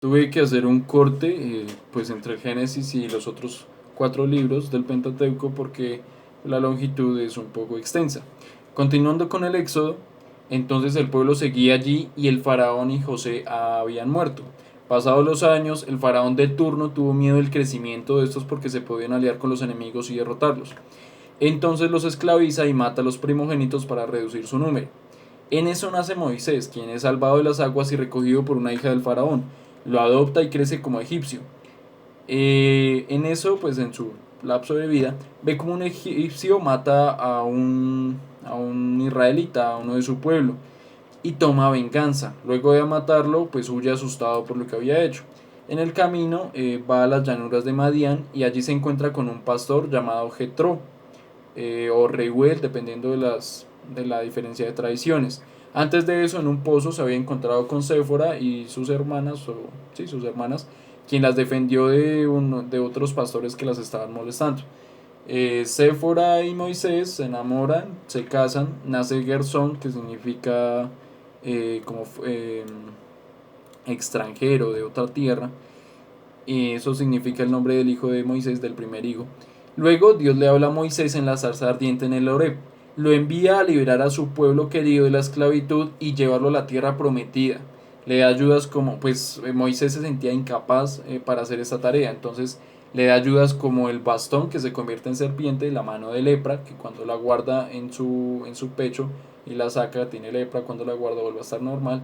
Tuve que hacer un corte pues entre el Génesis y los otros cuatro libros del Pentateuco porque la longitud es un poco extensa. Continuando con el Éxodo, entonces el pueblo seguía allí y el faraón y José habían muerto. Pasados los años, el faraón de turno tuvo miedo del crecimiento de estos porque se podían aliar con los enemigos y derrotarlos. Entonces los esclaviza y mata a los primogénitos para reducir su número. En eso nace Moisés, quien es salvado de las aguas y recogido por una hija del faraón. Lo adopta y crece como egipcio. En eso, pues en su lapso de vida, ve como un egipcio mata a un israelita, a uno de su pueblo, y toma venganza. Luego de matarlo, pues huye asustado por lo que había hecho. En el camino va a las llanuras de Madián y allí se encuentra con un pastor llamado Jetro o Reuel, dependiendo de la diferencia de tradiciones. Antes de eso, en un pozo se había encontrado con Séfora y sus hermanas, sí, sus hermanas, quien las defendió de otros pastores que las estaban molestando. Séfora y Moisés se enamoran, se casan, nace Gersón, que significa como extranjero de otra tierra, y eso significa el nombre del hijo de Moisés, del primer hijo. Luego Dios le habla a Moisés en la zarza ardiente en el Horeb. Lo envía a liberar a su pueblo querido de la esclavitud y llevarlo a la tierra prometida. Le da ayudas como, pues Moisés se sentía incapaz para hacer esta tarea, entonces le da ayudas como el bastón que se convierte en serpiente, la mano de lepra, que cuando la guarda en su pecho y la saca tiene lepra, cuando la guarda vuelve a estar normal,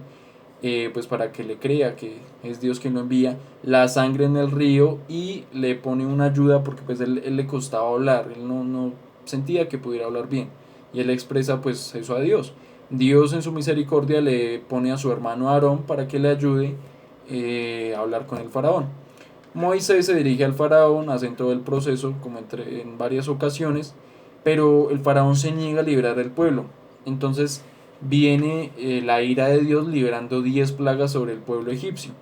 pues para que le crea que es Dios quien lo envía, la sangre en el río y le pone una ayuda porque pues él le costaba hablar, él no sentía que pudiera hablar bien y él expresa pues eso a Dios. Dios en su misericordia le pone a su hermano Aarón para que le ayude a hablar con el faraón. Moisés se dirige al faraón, hacen todo el proceso como en varias ocasiones, pero el faraón se niega a liberar al pueblo. Entonces viene la ira de Dios liberando 10 plagas sobre el pueblo egipcio,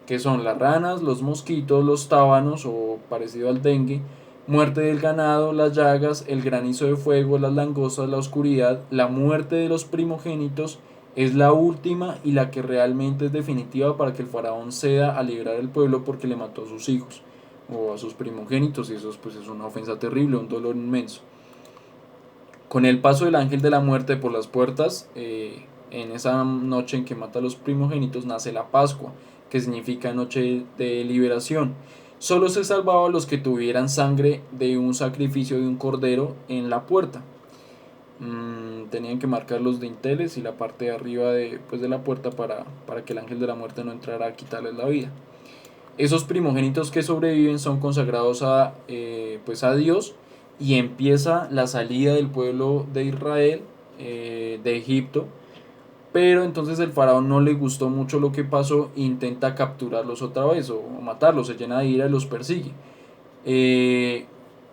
que son las ranas, los mosquitos, los tábanos o parecido al dengue, muerte del ganado, las llagas, el granizo de fuego, las langostas, la oscuridad, la muerte de los primogénitos. Es la última y la que realmente es definitiva para que el faraón ceda a liberar al pueblo porque le mató a sus hijos o a sus primogénitos, y eso pues es una ofensa terrible, un dolor inmenso. Con el paso del ángel de la muerte por las puertas, en esa noche en que mata a los primogénitos, nace la Pascua, que significa noche de liberación. Solo se salvaba a los que tuvieran sangre de un sacrificio de un cordero en la puerta. Tenían que marcar los dinteles y la parte de arriba pues, de la puerta para que el ángel de la muerte no entrara a quitarles la vida. Esos primogénitos que sobreviven son consagrados pues a Dios, y empieza la salida del pueblo de Israel de Egipto. Pero entonces el faraón no le gustó mucho lo que pasó e intenta capturarlos otra vez o matarlos, se llena de ira y los persigue. Eh,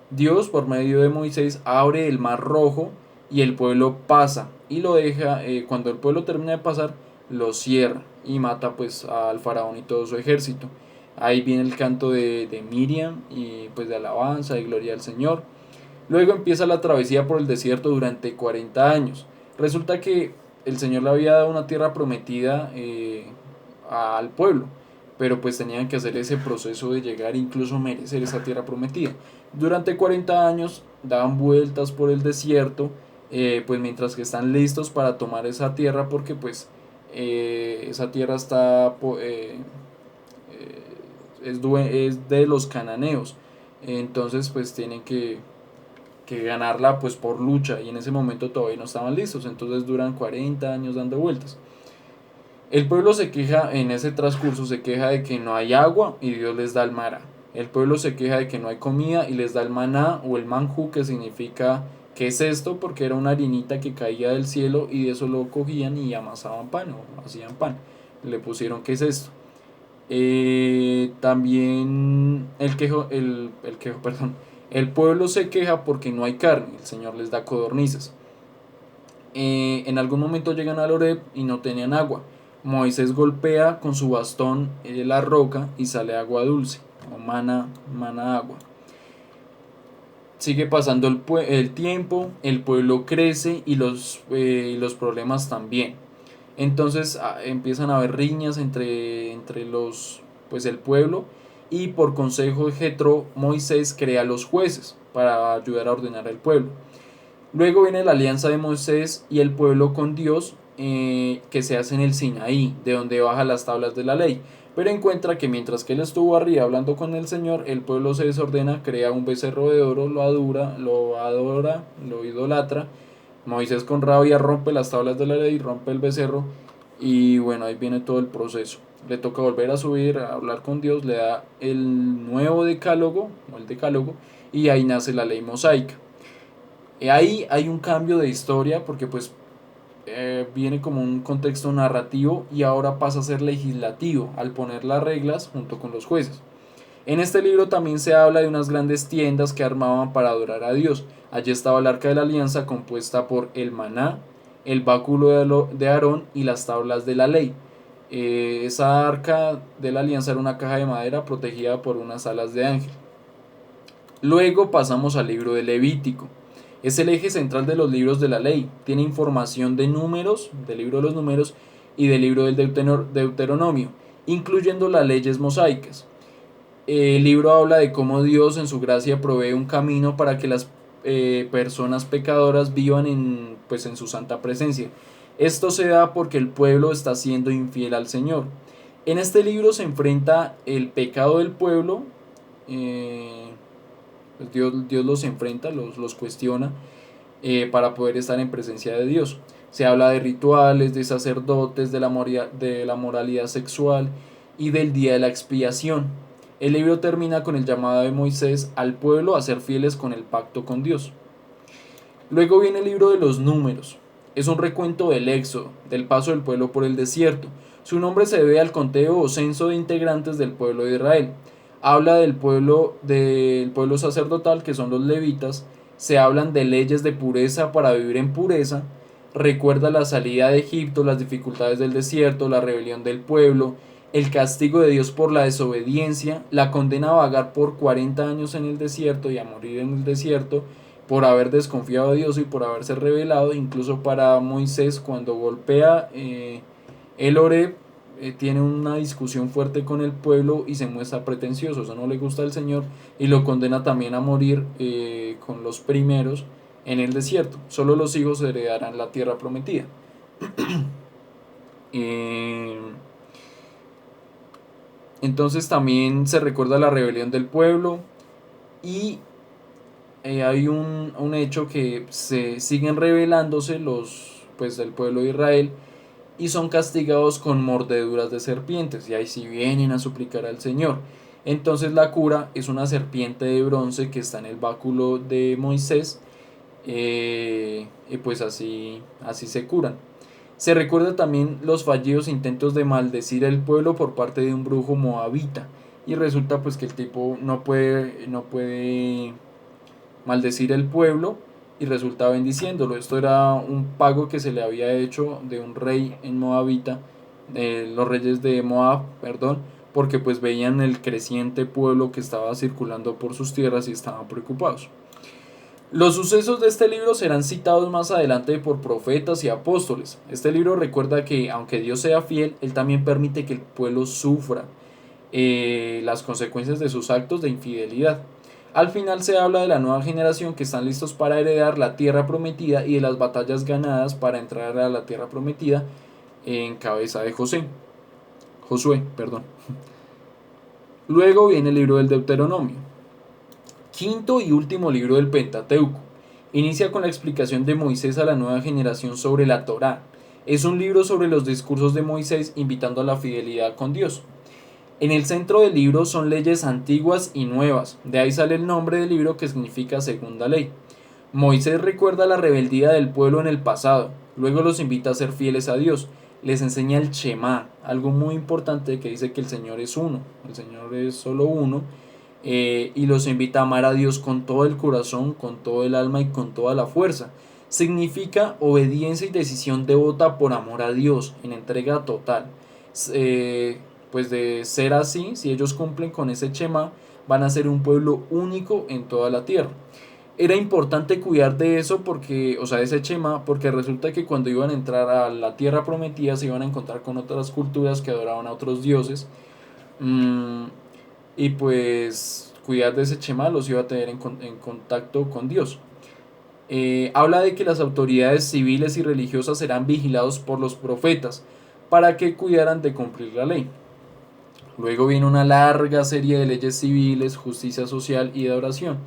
Dios por medio de Moisés abre el mar rojo y el pueblo pasa y lo deja, cuando el pueblo termina de pasar lo cierra y mata pues al faraón y todo su ejército. Ahí viene el canto de Miriam y pues de alabanza y gloria al Señor. Luego empieza la travesía por el desierto durante 40 años. Resulta que el Señor le había dado una tierra prometida al pueblo, pero pues tenían que hacer ese proceso de llegar e incluso merecer esa tierra prometida. Durante 40 años daban vueltas por el desierto, pues mientras que están listos para tomar esa tierra, porque pues esa tierra es de los cananeos. Entonces pues tienen que ganarla pues por lucha, y en ese momento todavía no estaban listos, entonces duran 40 años dando vueltas. El pueblo se queja, en ese transcurso se queja de que no hay agua y Dios les da el maná. El pueblo se queja de que no hay comida y les da el maná o el manjú, que significa ¿qué es esto? Porque era una harinita que caía del cielo y de eso lo cogían y amasaban pan o hacían pan. Le pusieron ¿qué es esto? También perdón, el pueblo se queja porque no hay carne, el Señor les da codornices. En algún momento llegan al Oreb y no tenían agua. Moisés golpea con su bastón la roca y sale agua dulce, o mana agua. Sigue pasando el tiempo, el pueblo crece y los problemas también. Entonces empiezan a haber riñas entre pues el pueblo, y por consejo de Jetro, Moisés crea los jueces para ayudar a ordenar el pueblo. Luego viene la alianza de Moisés y el pueblo con Dios, que se hace en el Sinaí, de donde baja las tablas de la ley. Pero encuentra que mientras que él estuvo arriba hablando con el Señor, el pueblo se desordena, crea un becerro de oro, lo adora, lo idolatra. Moisés con rabia rompe las tablas de la ley, rompe el becerro, y bueno, ahí viene todo el proceso. Le toca volver a subir, a hablar con Dios, le da el nuevo decálogo, o el decálogo, y ahí nace la ley mosaica. Ahí hay un cambio de historia porque pues viene como un contexto narrativo y ahora pasa a ser legislativo al poner las reglas junto con los jueces. En este libro también se habla de unas grandes tiendas que armaban para adorar a Dios. Allí estaba el arca de la alianza compuesta por el maná, el báculo de Aarón y las tablas de la ley. Esa arca de la alianza era una caja de madera protegida por unas alas de ángel. Luego pasamos al libro de Levítico. Es el eje central de los libros de la ley. Tiene información de números, del libro de los números y del libro del Deuteronomio, incluyendo las leyes mosaicas. El libro habla de cómo Dios en su gracia provee un camino para que las personas pecadoras vivan en su santa presencia. Esto se da porque el pueblo está siendo infiel al Señor. En este libro se enfrenta el pecado del pueblo. Pues Dios los enfrenta, los cuestiona, para poder estar en presencia de Dios. Se habla de rituales, de sacerdotes, de la moralidad sexual y del día de la expiación. El libro termina con el llamado de Moisés al pueblo a ser fieles con el pacto con Dios. Luego viene el libro de los números. Es un recuento del éxodo, del paso del pueblo por el desierto. Su nombre se debe al conteo o censo de integrantes del pueblo de Israel. Habla del pueblo sacerdotal, que son los levitas. Se hablan de leyes de pureza para vivir en pureza. Recuerda la salida de Egipto, las dificultades del desierto, la rebelión del pueblo, el castigo de Dios por la desobediencia, la condena a vagar por 40 años en el desierto y a morir en el desierto por haber desconfiado de Dios y por haberse rebelado. Incluso para Moisés, cuando golpea el Oreb, tiene una discusión fuerte con el pueblo y se muestra pretencioso. Eso no le gusta al Señor y lo condena también a morir con los primeros en el desierto. Solo los hijos heredarán la tierra prometida. Entonces también se recuerda la rebelión del pueblo y hay un hecho que se siguen rebelándose del pueblo de Israel y son castigados con mordeduras de serpientes, y ahí sí vienen a suplicar al Señor. Entonces la cura es una serpiente de bronce que está en el báculo de Moisés, y pues así se curan. Se recuerda también los fallidos intentos de maldecir el pueblo por parte de un brujo moabita, y resulta pues que el tipo no puede maldecir el pueblo y resulta bendiciéndolo. Esto era un pago que se le había hecho de un rey en Moabita, los reyes de Moab, perdón, porque pues veían el creciente pueblo que estaba circulando por sus tierras y estaban preocupados. Los sucesos de este libro serán citados más adelante por profetas y apóstoles. Este libro recuerda que aunque Dios sea fiel, Él también permite que el pueblo sufra las consecuencias de sus actos de infidelidad. Al final se habla de la nueva generación que están listos para heredar la tierra prometida y de las batallas ganadas para entrar a la tierra prometida en cabeza de Josué. Luego viene el libro del Deuteronomio, quinto y último libro del Pentateuco. Inicia con la explicación de Moisés a la nueva generación sobre la Torá. Es un libro sobre los discursos de Moisés invitando a la fidelidad con Dios. En el centro del libro son leyes antiguas y nuevas, de ahí sale el nombre del libro, que significa segunda ley. Moisés recuerda la rebeldía del pueblo en el pasado, luego los invita a ser fieles a Dios, les enseña el Shema, algo muy importante que dice que el Señor es uno, el Señor es solo uno, y los invita a amar a Dios con todo el corazón, con todo el alma y con toda la fuerza. Significa obediencia y decisión devota por amor a Dios, en entrega total. Pues de ser así, si ellos cumplen con ese Shema, van a ser un pueblo único en toda la tierra. Era importante cuidar de eso porque, o sea, de ese Shema, porque resulta que cuando iban a entrar a la tierra prometida se iban a encontrar con otras culturas que adoraban a otros dioses, Mm, y pues cuidar de ese Shema los iba a tener en contacto con Dios. Habla de que las autoridades civiles y religiosas serán vigilados por los profetas para que cuidaran de cumplir la ley. Luego viene una larga serie de leyes civiles, justicia social y de oración.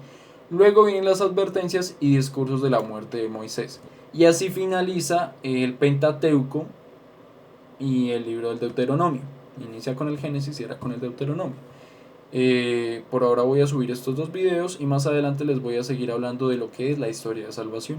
Luego vienen las advertencias y discursos de la muerte de Moisés. Y así finaliza el Pentateuco y el libro del Deuteronomio. Inicia con el Génesis y cierra con el Deuteronomio. Por ahora voy a subir estos dos videos y más adelante les voy a seguir hablando de lo que es la historia de salvación.